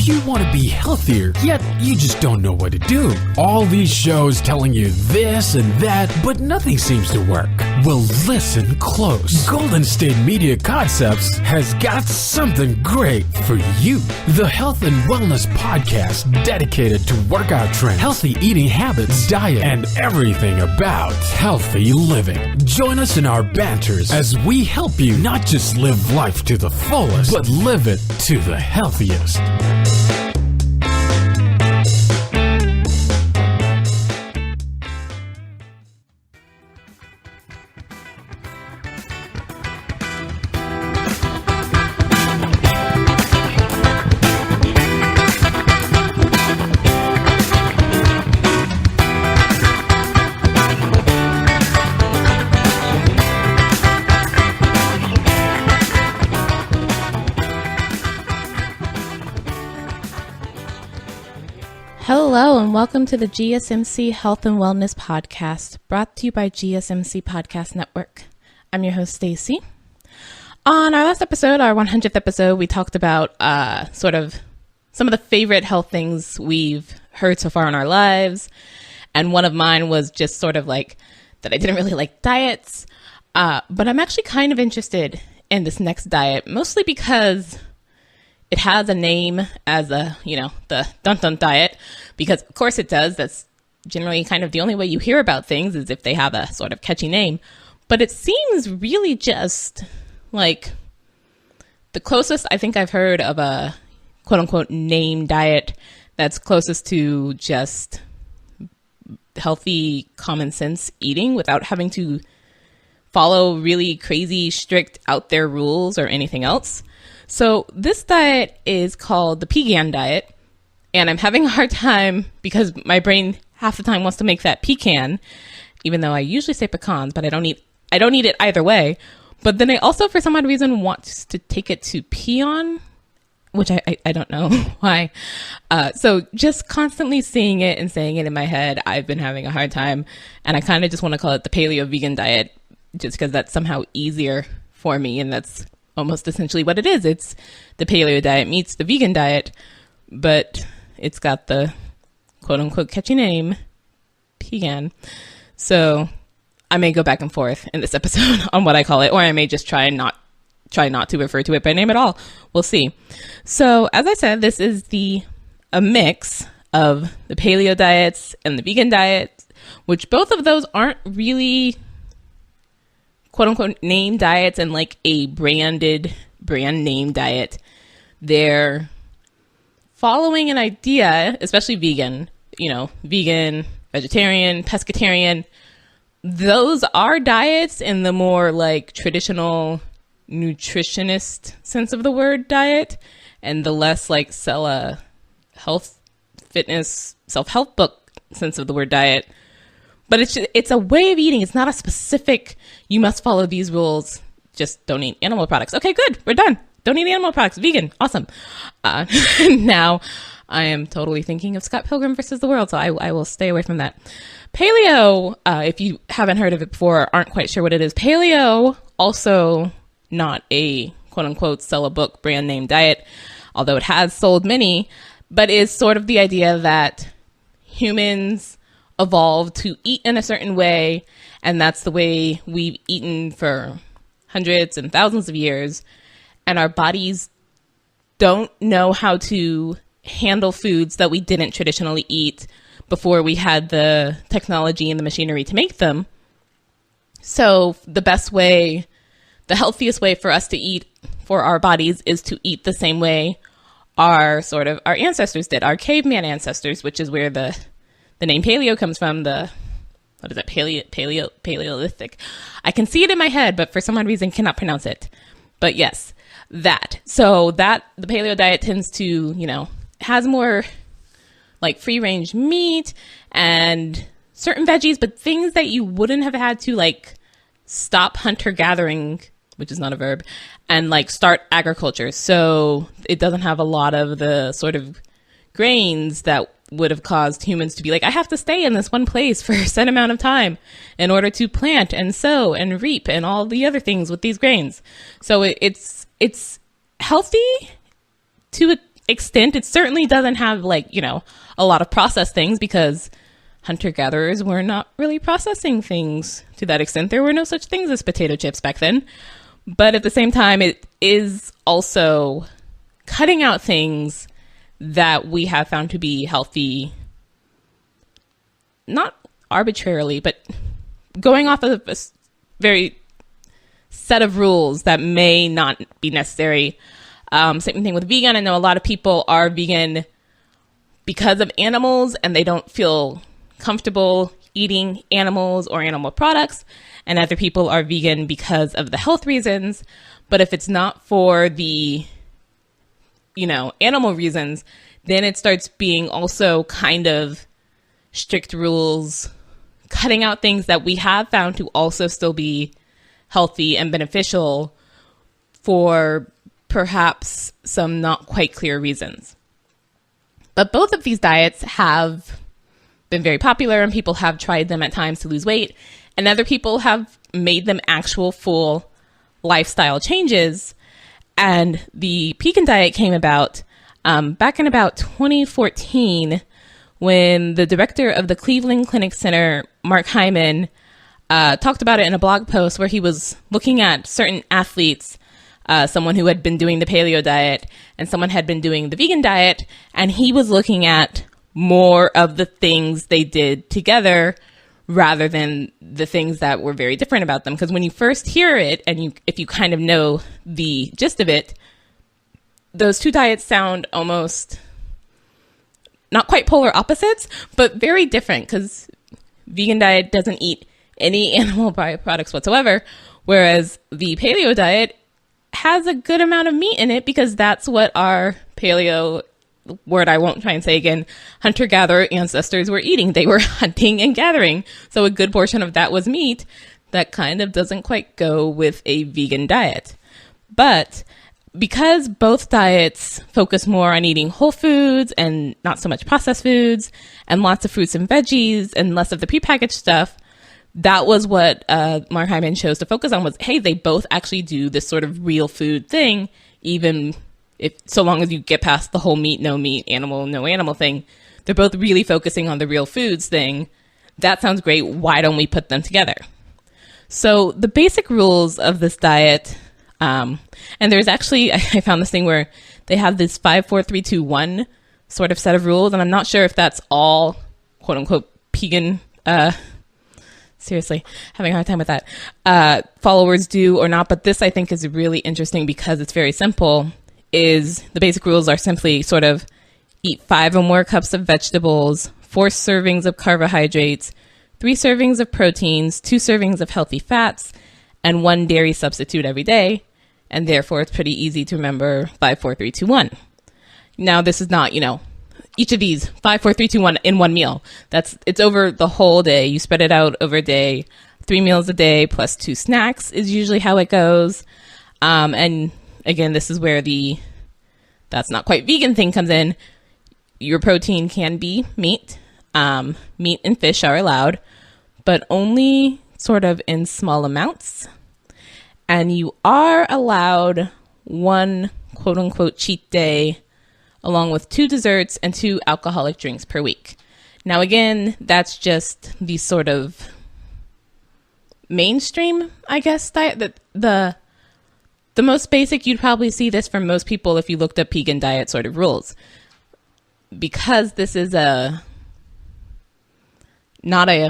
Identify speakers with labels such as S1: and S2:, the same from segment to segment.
S1: If you want to be healthier, yet you just don't know what to do. All these shows telling you this and that, but nothing seems to work. Well, listen close. Golden State Media Concepts has got something great for you. The Health and Wellness Podcast dedicated to workout trends, healthy eating habits, diet, and everything about healthy living. Join us in our banters as we help you not just live life to the fullest, but live it to the healthiest.
S2: Hello and welcome to the GSMC Health and Wellness Podcast, brought to you by GSMC Podcast Network. I'm your host, Staci. On our last episode, our 100th episode, we talked about sort of some of the favorite health things we've heard so far in our lives. And one of mine was just sort of like that I didn't really like diets. But I'm actually kind of interested in this next diet, mostly because it has a name as the dun-dun diet, because of course it does. That's generally kind of the only way you hear about things is if they have a sort of catchy name. But it seems really just like the closest I think I've heard of a quote-unquote name diet that's closest to just healthy common sense eating without having to follow really crazy, strict, out there rules or anything else. So this diet is called the Pegan diet, and I'm having a hard time because my brain half the time wants to make that pecan, even though I usually say pecans, but I don't eat it either way. But then I also, for some odd reason, want to take it to peon, which I don't know why. So just constantly seeing it and saying it in my head, I've been having a hard time, and I kind of just want to call it the Paleo vegan diet, just because that's somehow easier for me, and that's almost essentially what it is. It's the paleo diet meets the vegan diet, but it's got the quote unquote catchy name, Pegan. So I may go back and forth in this episode on what I call it, or I may just try not to refer to it by name at all. We'll see. So as I said, this is a mix of the paleo diets and the vegan diets, which both of those aren't really quote unquote name diets and like a brand name diet. They're following an idea, especially vegan, vegan, vegetarian, pescatarian. Those are diets in the more like traditional nutritionist sense of the word diet, and the less like sell a health, fitness, self-help book sense of the word diet. But it's a way of eating. It's not a specific, you must follow these rules. Just don't eat animal products. Okay, good. We're done. Don't eat animal products. Vegan. Awesome. Now I am totally thinking of Scott Pilgrim versus the World, so I will stay away from that. Paleo, if you haven't heard of it before or aren't quite sure what it is, paleo, also not a quote-unquote sell-a-book brand name diet, although it has sold many, but is sort of the idea that humans evolved to eat in a certain way, and that's the way we've eaten for hundreds and thousands of years, and our bodies don't know how to handle foods that we didn't traditionally eat before we had the technology and the machinery to make them. So the healthiest way for us to eat for our bodies is to eat the same way our ancestors did, our caveman ancestors, which is where the name paleo comes from. Paleolithic. I can see it in my head, but for some odd reason cannot pronounce it. But yes, that. So the paleo diet tends to, has more like free range meat and certain veggies, but things that you wouldn't have had to like stop hunter gathering, which is not a verb, and like start agriculture. So it doesn't have a lot of the sort of grains that would have caused humans to be like, I have to stay in this one place for a set amount of time in order to plant and sow and reap and all the other things with these grains. So it's healthy to extent. It certainly doesn't have like, a lot of processed things, because hunter-gatherers were not really processing things to that extent. There were no such things as potato chips back then. But at the same time, it is also cutting out things that we have found to be healthy, not arbitrarily, but going off of a very set of rules that may not be necessary. Same thing with vegan. I know a lot of people are vegan because of animals and they don't feel comfortable eating animals or animal products. And other people are vegan because of the health reasons. But if it's not for the, animal reasons, then it starts being also kind of strict rules, cutting out things that we have found to also still be healthy and beneficial for perhaps some not quite clear reasons. But both of these diets have been very popular, and people have tried them at times to lose weight, and other people have made them actual full lifestyle changes. And the Pegan diet came about back in about 2014, when the director of the Cleveland Clinic Center, Mark Hyman, talked about it in a blog post where he was looking at certain athletes, someone who had been doing the paleo diet and someone had been doing the vegan diet, and he was looking at more of the things they did together rather than the things that were very different about them. Because when you first hear it, and if you kind of know the gist of it, those two diets sound almost not quite polar opposites, but very different, because vegan diet doesn't eat any animal byproducts whatsoever, whereas the paleo diet has a good amount of meat in it, because that's what our paleo, word I won't try and say again, hunter-gatherer ancestors were eating. They were hunting and gathering. So a good portion of that was meat. That kind of doesn't quite go with a vegan diet. But because both diets focus more on eating whole foods and not so much processed foods, and lots of fruits and veggies and less of the prepackaged stuff, that was what Mark Hyman chose to focus on, was, hey, they both actually do this sort of real food thing, even if, so long as you get past the whole meat, no meat, animal, no animal thing. They're both really focusing on the real foods thing. That sounds great. Why don't we put them together? So the basic rules of this diet, and there's actually, I found this thing where they have this 5, 4, 3, 2, 1 sort of set of rules, and I'm not sure if that's all quote unquote Pegan, seriously, having a hard time with that, followers do or not. But this, I think, is really interesting because it's very simple. Is the basic rules are simply sort of eat 5 or more cups of vegetables, 4 servings of carbohydrates, 3 servings of proteins, 2 servings of healthy fats, and 1 dairy substitute every day. And therefore, it's pretty easy to remember 5, 4, 3, 2, 1. Now, this is not, each of these 5, 4, 3, 2, 1 in one meal. It's over the whole day. You spread it out over a day. 3 meals a day plus 2 snacks is usually how it goes. And again, this is where that's not quite vegan thing comes in. Your protein can be meat. Meat and fish are allowed, but only sort of in small amounts. And you are allowed 1 quote unquote cheat day, along with 2 desserts and 2 alcoholic drinks per week. Now, again, that's just the sort of mainstream, I guess, diet. The most basic, you'd probably see this from most people if you looked up Pegan diet sort of rules. Because this is not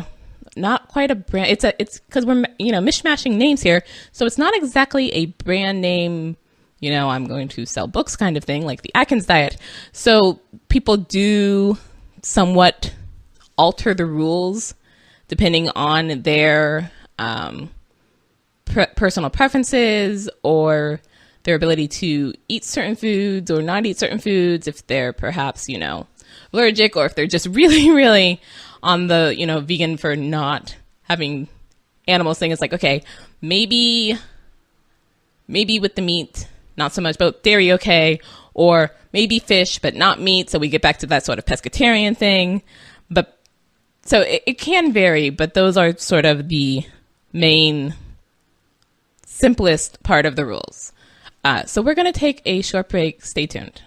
S2: quite a brand. It's because we're, mishmashing names here. So it's not exactly a brand name, I'm going to sell books kind of thing, like the Atkins diet. So people do somewhat alter the rules depending on their personal preferences or their ability to eat certain foods or not eat certain foods, if they're perhaps, allergic, or if they're just really, really on the, vegan for not having animals thing. It's like, okay, maybe with the meat, not so much, but dairy, okay, or maybe fish, but not meat. So we get back to that sort of pescatarian thing. But so it can vary, but those are sort of the main simplest part of the rules. So we're going to take a short break. Stay tuned.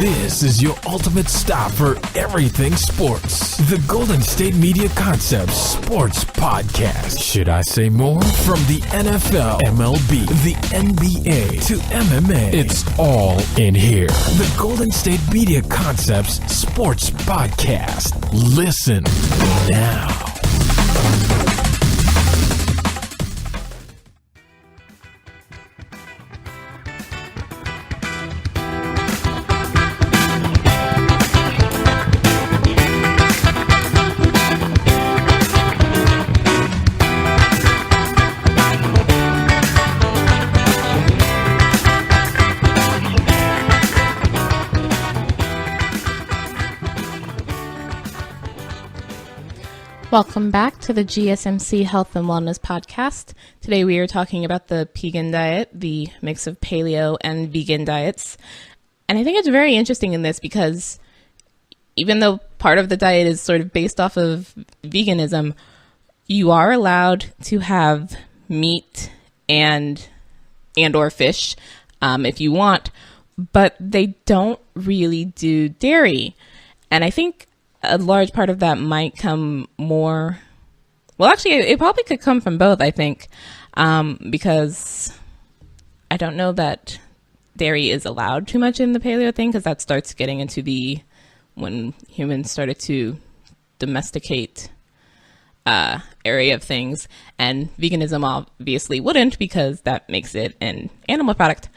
S1: This is your ultimate stop for everything sports. The Golden State Media Concepts Sports Podcast. Should I say more? From the NFL, MLB, the NBA to MMA, it's all in here. The Golden State Media Concepts Sports Podcast. Listen now.
S2: Welcome back to the GSMC Health and Wellness Podcast. Today we are talking about the Pegan diet, the mix of paleo and vegan diets. And I think it's very interesting in this because even though part of the diet is sort of based off of veganism, you are allowed to have meat and or fish if you want, but they don't really do dairy. And I think a large part of that might come more, well, actually, it probably could come from both, I think, because I don't know that dairy is allowed too much in the paleo thing, because that starts getting into when humans started to domesticate area of things, and veganism obviously wouldn't, because that makes it an animal product.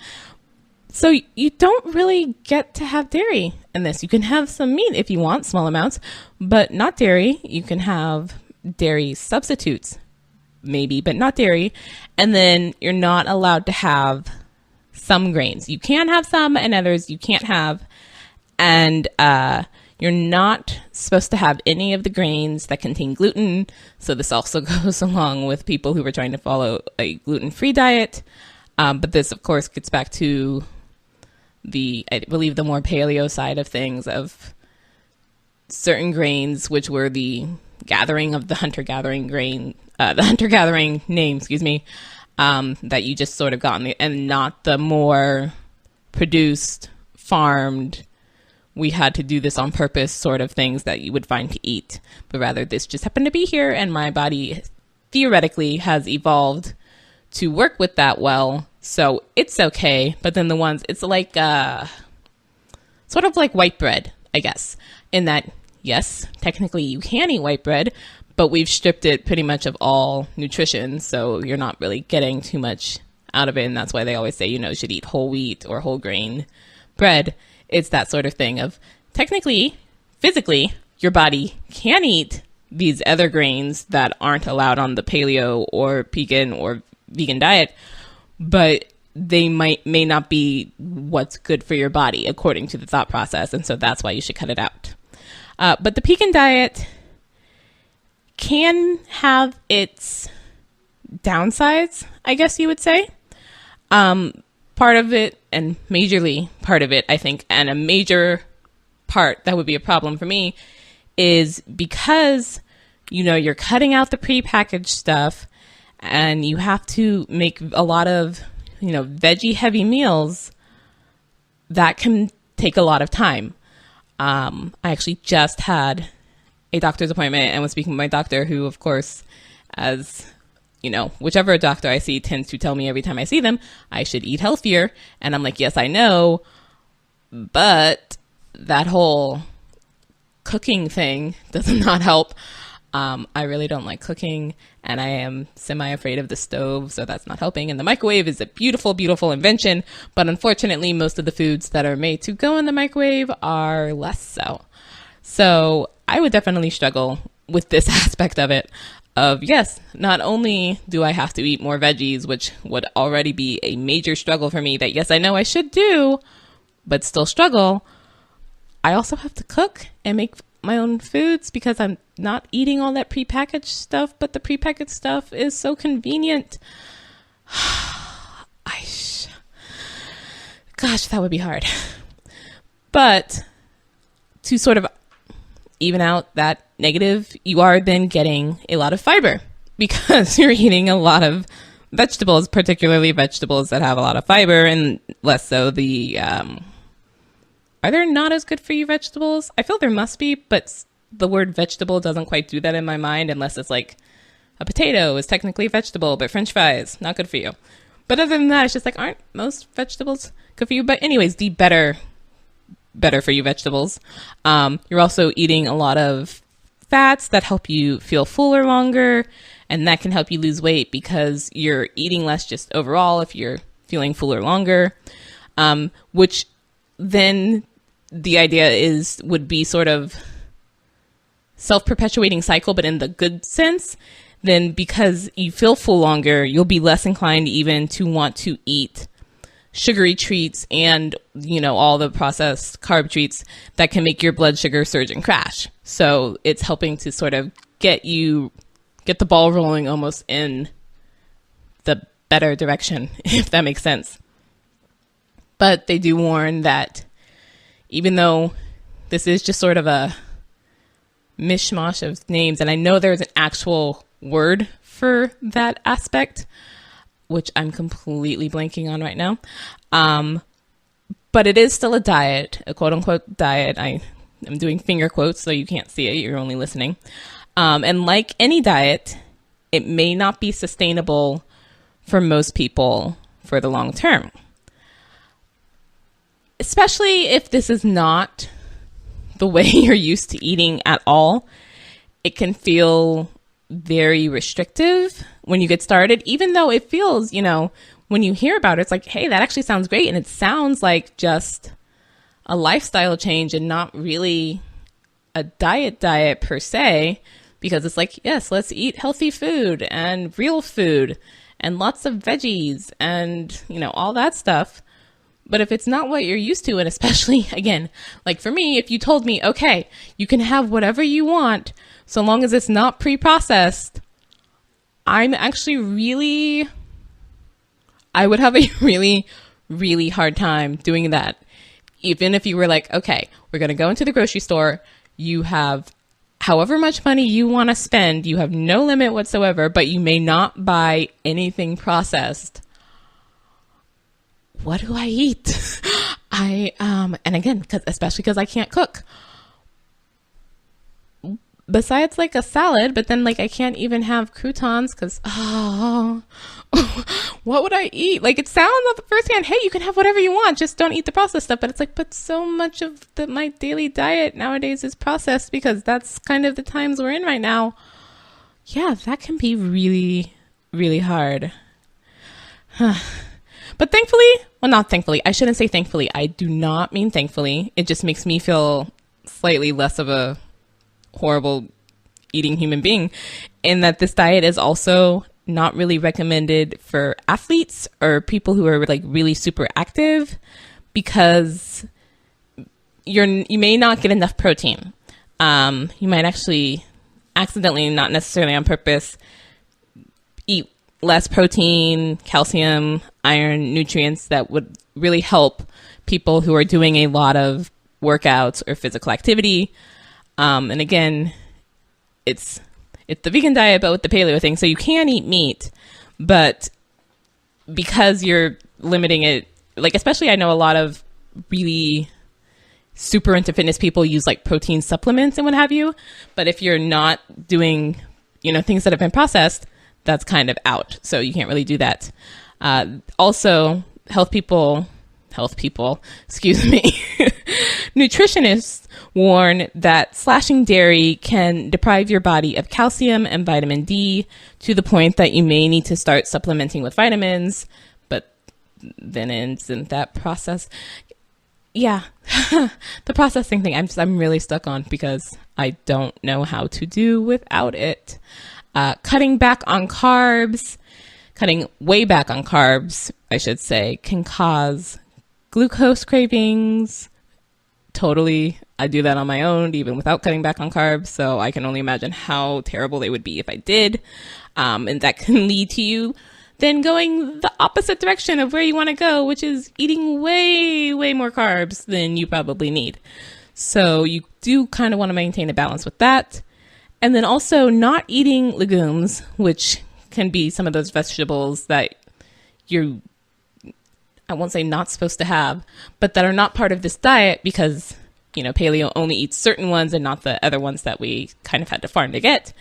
S2: So you don't really get to have dairy in this. You can have some meat if you want, small amounts, but not dairy. You can have dairy substitutes, maybe, but not dairy. And then you're not allowed to have some grains. You can have some and others you can't have. And you're not supposed to have any of the grains that contain gluten. So this also goes along with people who are trying to follow a gluten-free diet. But this, of course, gets back to I believe the more paleo side of things, of certain grains, which were the gathering of the hunter-gathering name, that you just sort of got and not the more produced, farmed, we had to do this on purpose sort of things that you would find to eat, but rather this just happened to be here and my body theoretically has evolved to work with that well. So it's okay, but then the ones, it's like, sort of like white bread, I guess, in that, yes, technically you can eat white bread, but we've stripped it pretty much of all nutrition, so you're not really getting too much out of it, and that's why they always say, you should eat whole wheat or whole grain bread. It's that sort of thing of, technically, physically, your body can eat these other grains that aren't allowed on the paleo or Pegan or vegan diet, but they may not be what's good for your body according to the thought process, and so that's why you should cut it out. But the Pegan diet can have its downsides, I guess you would say. Part of it, and majorly part of it, I think, and a major part that would be a problem for me, is because, you're cutting out the prepackaged stuff, and you have to make a lot of, veggie heavy meals. That can take a lot of time. I actually just had a doctor's appointment and was speaking with my doctor, who, of course, as whichever doctor I see tends to tell me every time I see them, I should eat healthier. And I'm like, yes, I know, but that whole cooking thing does not help. I really don't like cooking, and I am semi-afraid of the stove, so that's not helping. And the microwave is a beautiful, beautiful invention, but unfortunately, most of the foods that are made to go in the microwave are less so. So I would definitely struggle with this aspect of it. Yes, not only do I have to eat more veggies, which would already be a major struggle for me that, yes, I know I should do, but still struggle, I also have to cook and make my own foods because I'm not eating all that prepackaged stuff, but the prepackaged stuff is so convenient. Gosh, that would be hard. But to sort of even out that negative, you are then getting a lot of fiber because you're eating a lot of vegetables, particularly vegetables that have a lot of fiber, and less so the are there not as good for you vegetables? I feel there must be, but the word vegetable doesn't quite do that in my mind unless it's like a potato is technically a vegetable, but French fries, not good for you. But other than that, it's just like, aren't most vegetables good for you? But anyways, the better for you vegetables. You're also eating a lot of fats that help you feel fuller longer, and that can help you lose weight because you're eating less just overall if you're feeling fuller longer, which then the idea would be sort of self-perpetuating cycle, but in the good sense. Then because you feel full longer, you'll be less inclined even to want to eat sugary treats and, all the processed carb treats that can make your blood sugar surge and crash. So it's helping to sort of get the ball rolling almost in the better direction, if that makes sense. But they do warn that even though this is just sort of a mish-mash of names, and I know there's an actual word for that aspect, which I'm completely blanking on right now. But it is still a diet, a quote-unquote diet. I am doing finger quotes, so you can't see it. You're only listening. And like any diet, it may not be sustainable for most people for the long term. Especially if this is not the way you're used to eating at all. It can feel very restrictive when you get started, even though it feels, when you hear about it, it's like, hey, that actually sounds great. And it sounds like just a lifestyle change and not really a diet per se, because it's like, yes, let's eat healthy food and real food and lots of veggies and, all that stuff. But if it's not what you're used to, and especially, again, like for me, if you told me, okay, you can have whatever you want so long as it's not pre-processed, I would have a really, really hard time doing that. Even if you were like, okay, we're going to go into the grocery store, you have however much money you want to spend, you have no limit whatsoever, but you may not buy anything processed. What do I eat? And again, especially because I can't cook. Besides like a salad, but then like I can't even have croutons because, what would I eat? Like it sounds on the first hand, hey, you can have whatever you want, just don't eat the processed stuff. But it's like, but so much of my daily diet nowadays is processed because that's kind of the times we're in right now. Yeah, that can be really, really hard. But not thankfully, I shouldn't say thankfully. I do not mean thankfully. It just makes me feel slightly less of a horrible eating human being, in that this diet is also not really recommended for athletes or people who are like really super active, because you may not get enough protein. You might actually accidentally, not necessarily on purpose, eat less protein, calcium, iron, nutrients that would really help people who are doing a lot of workouts or physical activity. And again, it's the vegan diet, but with the paleo thing. So you can eat meat, but because you're limiting it, like, especially I know a lot of really super into fitness people use like protein supplements and what have you. But if you're not doing, things that have been processed, that's kind of out. So you can't really do that. Also, health people, excuse me, nutritionists warn that slashing dairy can deprive your body of calcium and vitamin D to the point that you may need to start supplementing with vitamins. But then isn't that process? Yeah, the processing thing I'm really stuck on because I don't know how to do without it. Cutting way back on carbs, I should say, can cause glucose cravings. Totally. I do that on my own, even without cutting back on carbs. So I can only imagine how terrible they would be if I did. And that can lead to you then going the opposite direction of where you want to go, which is eating way, way more carbs than you probably need. So you do kind of want to maintain a balance with that. And then also not eating legumes, which can be some of those vegetables that I won't say not supposed to have, but that are not part of this diet because, paleo only eats certain ones and not the other ones that we kind of had to farm to get.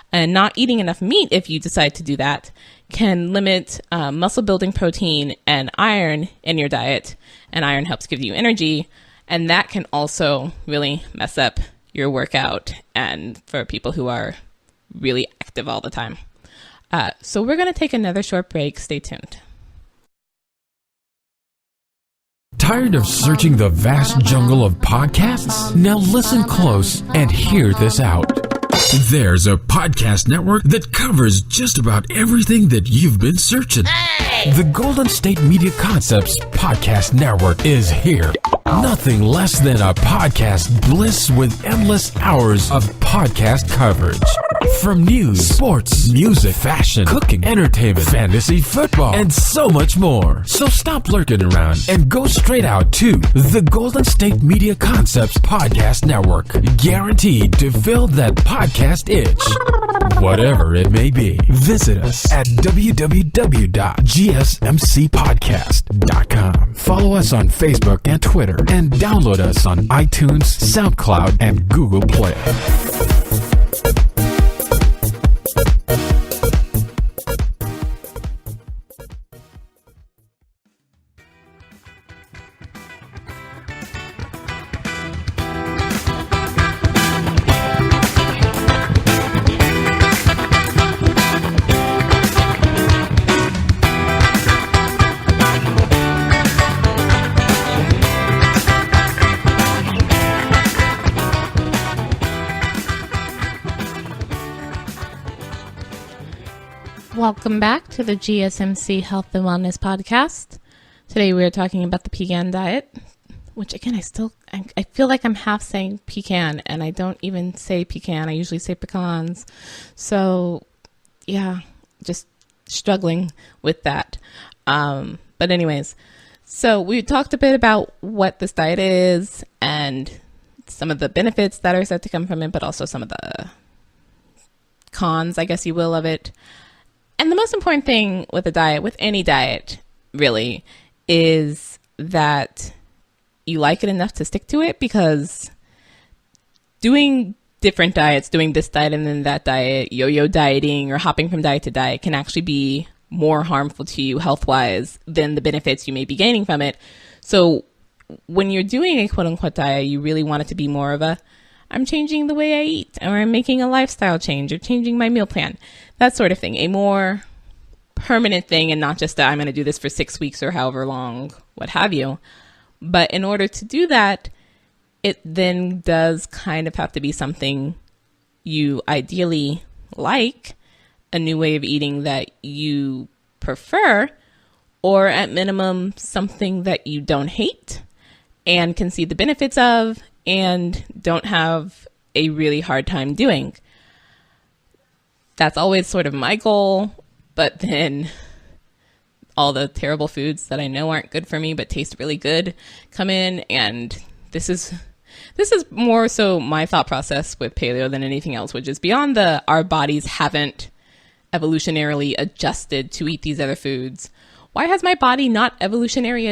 S2: And not eating enough meat, if you decide to do that, can limit muscle building protein and iron in your diet. And iron helps give you energy. And that can also really mess up your workout and for people who are really active all the time. So we're going to take another short break. Stay tuned.
S1: Tired of searching the vast jungle of podcasts? Now listen close and hear this out. There's a podcast network that covers just about everything that you've been searching. Hey! The Golden State Media Concepts Podcast Network is here. Nothing less than a podcast bliss with endless hours of podcast coverage. From news, sports, music, fashion, cooking, entertainment, fantasy, football, and so much more. So stop lurking around and go straight out to the Golden State Media Concepts Podcast Network. Guaranteed to fill that podcast itch. Whatever it may be. Visit us at www.gsmcpodcast.com. Follow us on Facebook and Twitter, and download us on iTunes, SoundCloud, and Google Play.
S2: Welcome back to the GSMC Health and Wellness Podcast. Today we are talking about the Pegan diet, which again, I feel like I'm half saying pecan, and I don't even say pecan. I usually say pecans. So yeah, just struggling with that. But anyways, so we talked a bit about what this diet is and some of the benefits that are said to come from it, but also some of the cons, I guess you will, of it. And the most important thing with a diet, with any diet, really, is that you like it enough to stick to it, because doing different diets, doing this diet and then that diet, yo-yo dieting or hopping from diet to diet can actually be more harmful to you health-wise than the benefits you may be gaining from it. So when you're doing a quote-unquote diet, you really want it to be more of a, I'm changing the way I eat, or I'm making a lifestyle change, or changing my meal plan, that sort of thing. A more permanent thing, and not just that I'm going to do this for 6 weeks or however long, what have you. But in order to do that, it then does kind of have to be something you ideally like, a new way of eating that you prefer, or at minimum, something that you don't hate and can see the benefits of and don't have a really hard time doing. That's always sort of my goal, but then all the terrible foods that I know aren't good for me but taste really good come in, and this is more so my thought process with paleo than anything else, which is beyond our bodies haven't evolutionarily adjusted to eat these other foods. Why has my body not evolutionarily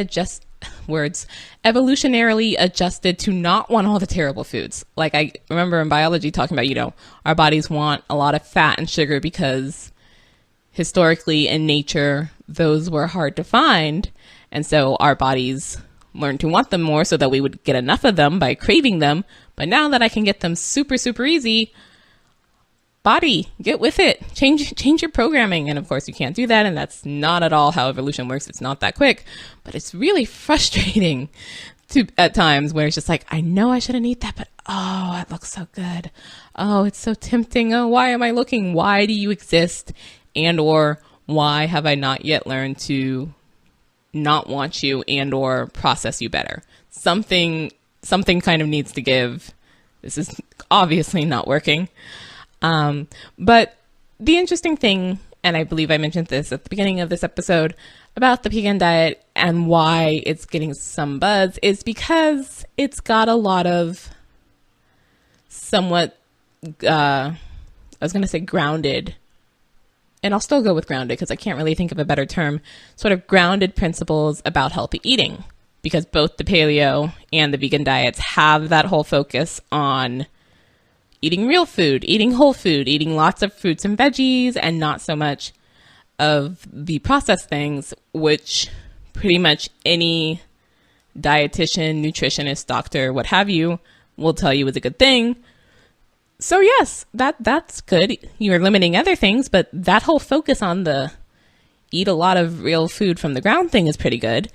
S2: adjusted to not want all the terrible foods? Like, I remember in biology talking about, our bodies want a lot of fat and sugar because historically in nature, those were hard to find. And so our bodies learned to want them more so that we would get enough of them by craving them. But now that I can get them super, super easy, body, get with it. Change your programming. And of course you can't do that. And that's not at all how evolution works. It's not that quick, but it's really frustrating at times where it's just like, I know I shouldn't eat that, but oh, it looks so good. Oh, it's so tempting. Oh, why am I looking? Why do you exist? And or why have I not yet learned to not want you and or process you better? Something kind of needs to give. This is obviously not working. But the interesting thing, and I believe I mentioned this at the beginning of this episode about the Pegan diet and why it's getting some buzz, is because it's got a lot of somewhat, I was going to say grounded and I'll still go with grounded because I can't really think of a better term, sort of grounded principles about healthy eating, because both the paleo and the vegan diets have that whole focus on eating real food, eating whole food, eating lots of fruits and veggies, and not so much of the processed things, which pretty much any dietitian, nutritionist, doctor, what have you, will tell you is a good thing. So yes, that's good. You're limiting other things, but that whole focus on the eat a lot of real food from the ground thing is pretty good.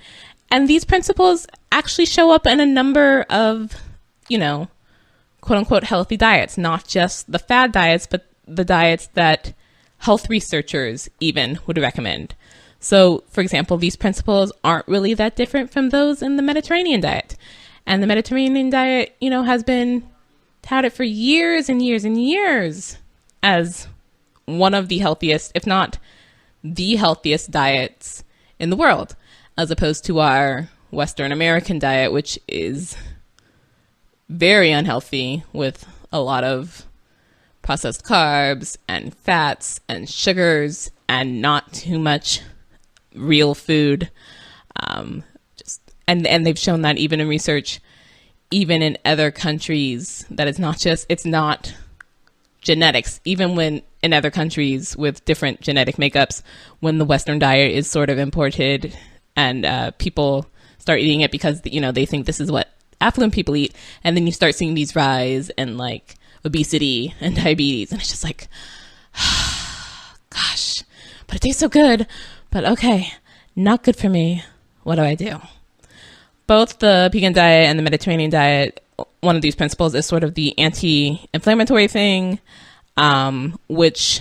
S2: And these principles actually show up in a number of, quote unquote healthy diets, not just the fad diets, but the diets that health researchers even would recommend. So, for example, these principles aren't really that different from those in the Mediterranean diet. And the Mediterranean diet, has been touted for years and years and years as one of the healthiest, if not the healthiest diets in the world, as opposed to our Western American diet, which is very unhealthy with a lot of processed carbs and fats and sugars and not too much real food. And they've shown that even in research, even in other countries, that it's not genetics, even when in other countries with different genetic makeups, when the Western diet is sort of imported and people start eating it because, they think this is what affluent people eat. And then you start seeing these rise in like obesity and diabetes. And it's just like, gosh, but it tastes so good. But okay, not good for me. What do I do? Both the Pegan diet and the Mediterranean diet, one of these principles is sort of the anti-inflammatory thing, which,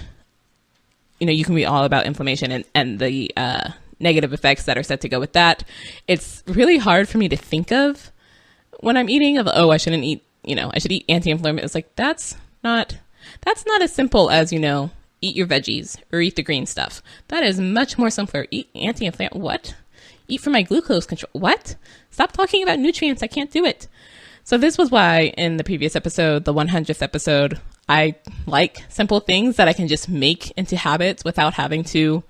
S2: you can read all about inflammation and the negative effects that are said to go with that. It's really hard for me to think of when I'm eating I shouldn't eat, I should eat anti-inflammatory. It's like, that's not as simple as, eat your veggies or eat the green stuff. That is much more simpler. Eat anti-inflammatory. What? Eat for my glucose control. What? Stop talking about nutrients. I can't do it. So this was why in the previous episode, the 100th episode, I like simple things that I can just make into habits without having to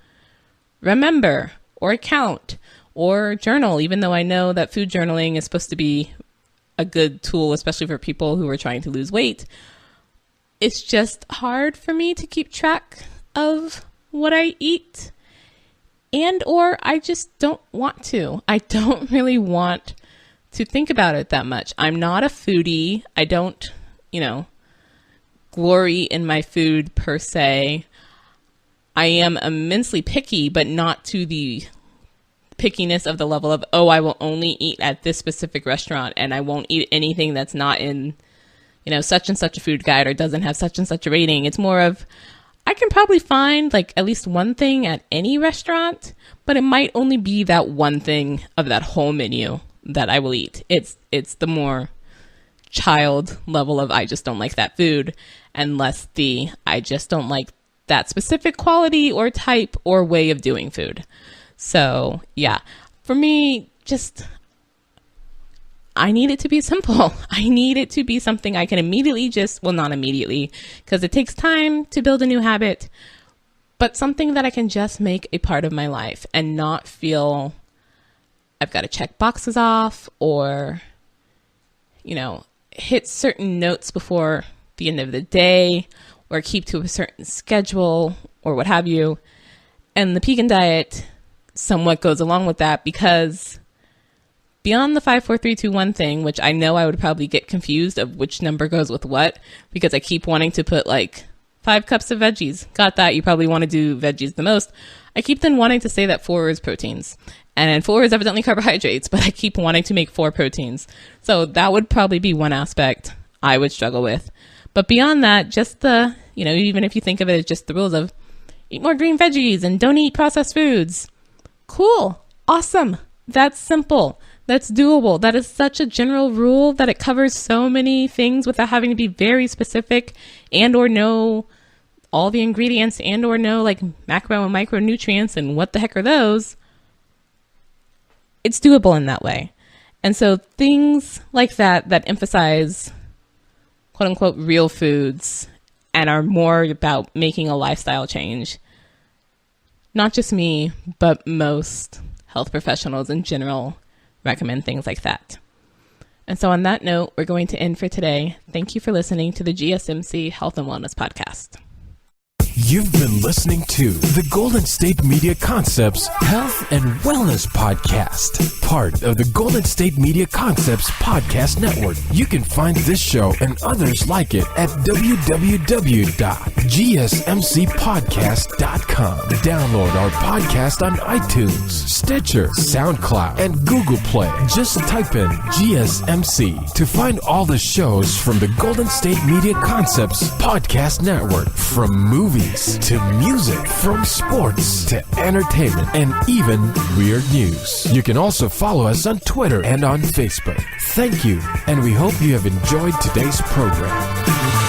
S2: remember or count or journal, even though I know that food journaling is supposed to be a good tool, especially for people who are trying to lose weight. It's just hard for me to keep track of what I eat. Or I just don't want to. I don't really want to think about it that much. I'm not a foodie. I don't, glory in my food per se. I am immensely picky, but not to the pickiness of the level of, I will only eat at this specific restaurant and I won't eat anything that's not in, such and such a food guide or doesn't have such and such a rating. It's more of, I can probably find like at least one thing at any restaurant, but it might only be that one thing of that whole menu that I will eat. It's the more child level of I just don't like that food, and less the I just don't like that specific quality or type or way of doing food. So yeah, for me, I need it to be simple. I need it to be something I can immediately not immediately, because it takes time to build a new habit, but something that I can just make a part of my life and not feel I've got to check boxes off or, hit certain notes before the end of the day or keep to a certain schedule or what have you. And the Pegan diet somewhat goes along with that, because beyond the 5, 4, 3, 2, 1 thing, which I know I would probably get confused of which number goes with what, because I keep wanting to put like 5 cups of veggies. Got that. You probably want to do veggies the most. I keep then wanting to say that 4 is proteins, and 4 is evidently carbohydrates, but I keep wanting to make 4 proteins. So that would probably be one aspect I would struggle with. But beyond that, just the, even if you think of it as just the rules of eat more green veggies and don't eat processed foods. Cool. Awesome. That's simple. That's doable. That is such a general rule that it covers so many things without having to be very specific and or know all the ingredients and or know like macro and micronutrients and what the heck are those. It's doable in that way. And so things like that emphasize quote unquote real foods and are more about making a lifestyle change not just me, but most health professionals in general recommend things like that. And so on that note, we're going to end for today. Thank you for listening to the GSMC Health and Wellness Podcast.
S1: You've been listening to the Golden State Media Concepts Health and Wellness Podcast, part of the Golden State Media Concepts Podcast Network. You can find this show and others like it at www.gsmcpodcast.com. Download our podcast on iTunes, Stitcher, SoundCloud, and Google Play. Just type in GSMC to find all the shows from the Golden State Media Concepts Podcast Network, from movies to music, from sports to entertainment, and even weird news. You can also follow us on Twitter and on Facebook. Thank you, and we hope you have enjoyed today's program.